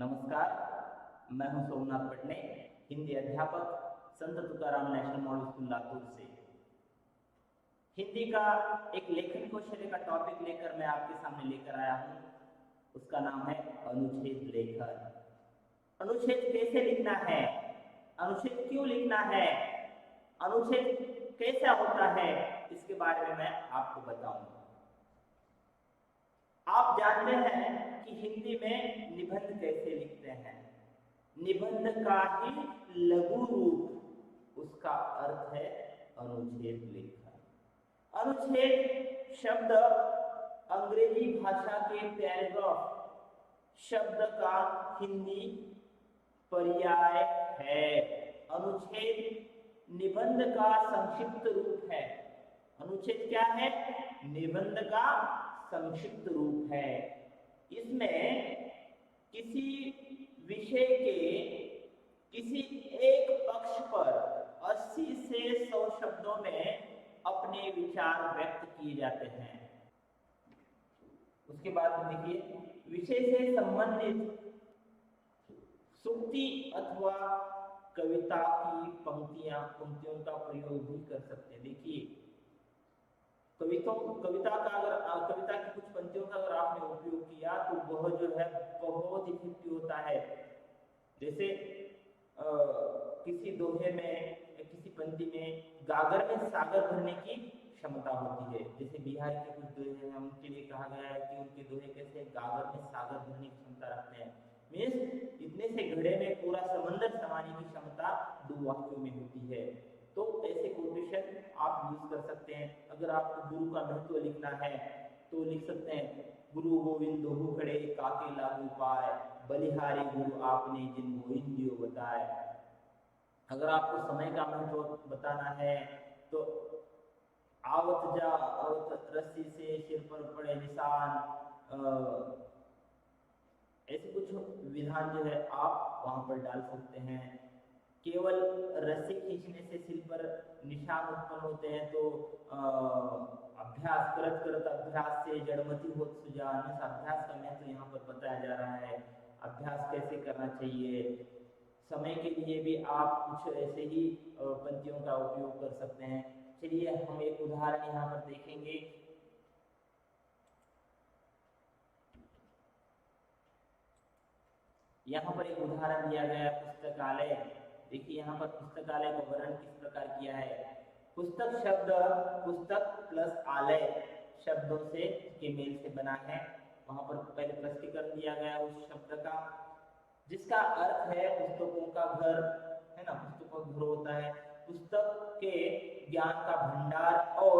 नमस्कार, मैं हूं सोमनाथ पटने, हिंदी अध्यापक, संत Tukaram national model school Latur से। हिंदी का एक लेखन कौशल्य का टॉपिक लेकर मैं आपके सामने लेकर आया हूं। उसका नाम है अनुच्छेद लेखन। अनुच्छेद कैसे लिखना है, अनुच्छेद क्यों लिखना है, अनुच्छेद कैसा होता है, इसके बारे में मैं आपको बताऊंगा। आप जानते हैं कि हिंदी में निबंध कैसे लिखते हैं। निबंध का ही लघु रूप, उसका अर्थ है अनुच्छेद लेखन। अनुच्छेद शब्द अंग्रेजी भाषा के पैराग्राफ शब्द का हिंदी पर्याय है। अनुच्छेद निबंध का संक्षिप्त रूप है। अनुच्छेद क्या है? निबंध का संक्षिप्त रूप है। इसमें किसी विषय के किसी एक पक्ष पर 80 से 100 शब्दों में अपने विचार व्यक्त किए जाते हैं। उसके बाद देखिए, विषय से संबंधित सूक्ति अथवा कविता की पंक्तियों का प्रयोग भी कर सकते हैं। देखिए, कविता की कुछ पंक्तियों का अगर आपने उपयोग किया तो वह जो है बहुत इफेक्टिव होता है। जैसे किसी दोहे में या किसी पंक्ति में गागर में सागर भरने की क्षमता होती है। जैसे बिहार के कुछ दोहे हैं, उनके लिए कहा गया है कि उनके दोहे कैसे गागर में सागर भरने की क्षमता रखते हैं। मीन्स इतने से घड़े में पूरा समंदर समाने की क्षमता 2 वाक्यों में होती है। तो ऐसे कोटेशन आप यूज कर सकते हैं। अगर आपको गुरु का महत्व लिखना है तो लिख सकते हैं, गुरु गोविंद दोहु खड़े काके लागू पाए, बलिहारी गुरु आपने जिन गोविंदियो बताए। अगर आपको समय का महत्व बताना है तो आवत रस्सी से सिर पर पड़े निशान, ऐसे कुछ विधान जो है आप वहां पर डाल सकते हैं। केवल रस्सी खींचने से सिर पर निशान उत्पन्न होते हैं तो अभ्यास करत अभ्यास से जड़मति होत सुजान। इस अभ्यास का महत्व यहाँ पर बताया जा रहा है। अभ्यास कैसे करना चाहिए। समय के लिए भी आप कुछ ऐसे ही पंक्तियों का उपयोग कर सकते हैं। चलिए हम एक उदाहरण यहाँ पर देखेंगे। यहाँ पर एक उदाहरण दिया गया है, पुस्तकालय। देखिए यहाँ पर पुस्तकालय का वर्णन किस प्रकार किया है। पुस्तक शब्द पुस्तक प्लस आलय शब्दों से के मेल से बना है। वहां पर पहले प्रश्नीकरण दिया गया उस शब्द का, जिसका अर्थ है पुस्तकों का घर, है ना। पुस्तकों का घर होता है पुस्तक के ज्ञान का भंडार और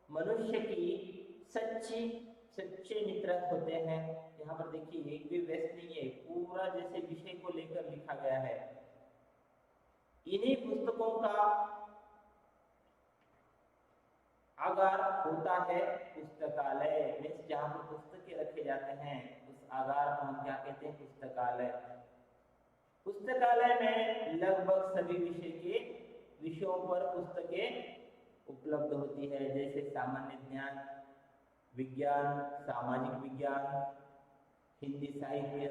मनुष्य की सच्चे मित्र होते हैं। यहाँ पर देखिए एक भी व्यस्त नहीं है, पूरा जैसे विषय को लेकर लिखा गया है। इन्हीं पुस्तकों का आगार होता है पुस्तकालय। मीन्स जहाँ पर पुस्तकें रखे जाते हैं उस आगार को हम क्या कहते हैं? पुस्तकालय। पुस्तकालय में लगभग सभी विषयों पर पुस्तकें उपलब्ध होती है। जैसे सामान्य ज्ञान, विज्ञान, सामाजिक विज्ञान, हिंदी साहित्य,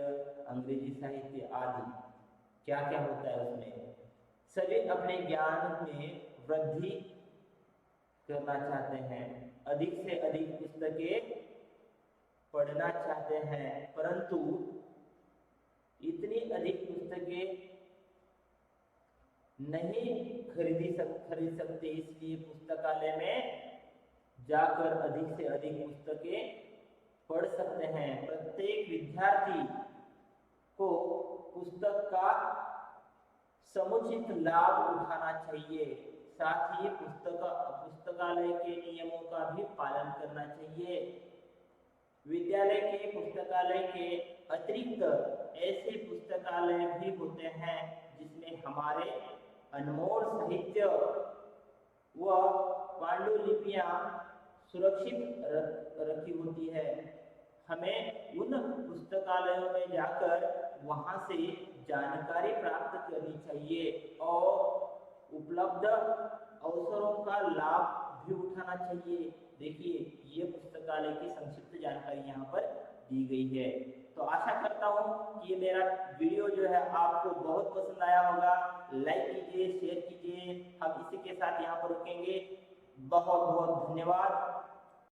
अंग्रेजी साहित्य आदि। क्या क्या होता है उसमें? सभी अपने ज्ञान में वृद्धि करना चाहते हैं, अधिक से अधिक पुस्तकें पढ़ना चाहते हैं, परंतु इतनी अधिक पुस्तकें नहीं खरीद सकते। इसलिए पुस्तकालय में जाकर अधिक से अधिक पुस्तकें पढ़ सकते हैं। प्रत्येक विद्यार्थी को पुस्तक का समुचित लाभ उठाना चाहिए। साथ ही पुस्तकालय के नियमों का भी पालन करना चाहिए। विद्यालय के पुस्तकालय के अतिरिक्त ऐसे पुस्तकालय भी होते हैं जिसमें हमारे अनमोल साहित्य व पांडुलिपियां सुरक्षित रखी होती है। हमें उन पुस्तकालयों में जाकर वहां से जानकारी प्राप्त करनी चाहिए और उपलब्ध अवसरों का लाभ भी उठाना चाहिए। देखिए ये पुस्तकालय की संक्षिप्त जानकारी यहाँ पर दी गई है। तो तो आशा करता हूँ कि ये मेरा वीडियो जो है आपको बहुत पसंद आया होगा। लाइक कीजिए, शेयर कीजिए। हम इसी के साथ यहाँ पर रुकेंगे। बहुत बहुत धन्यवाद।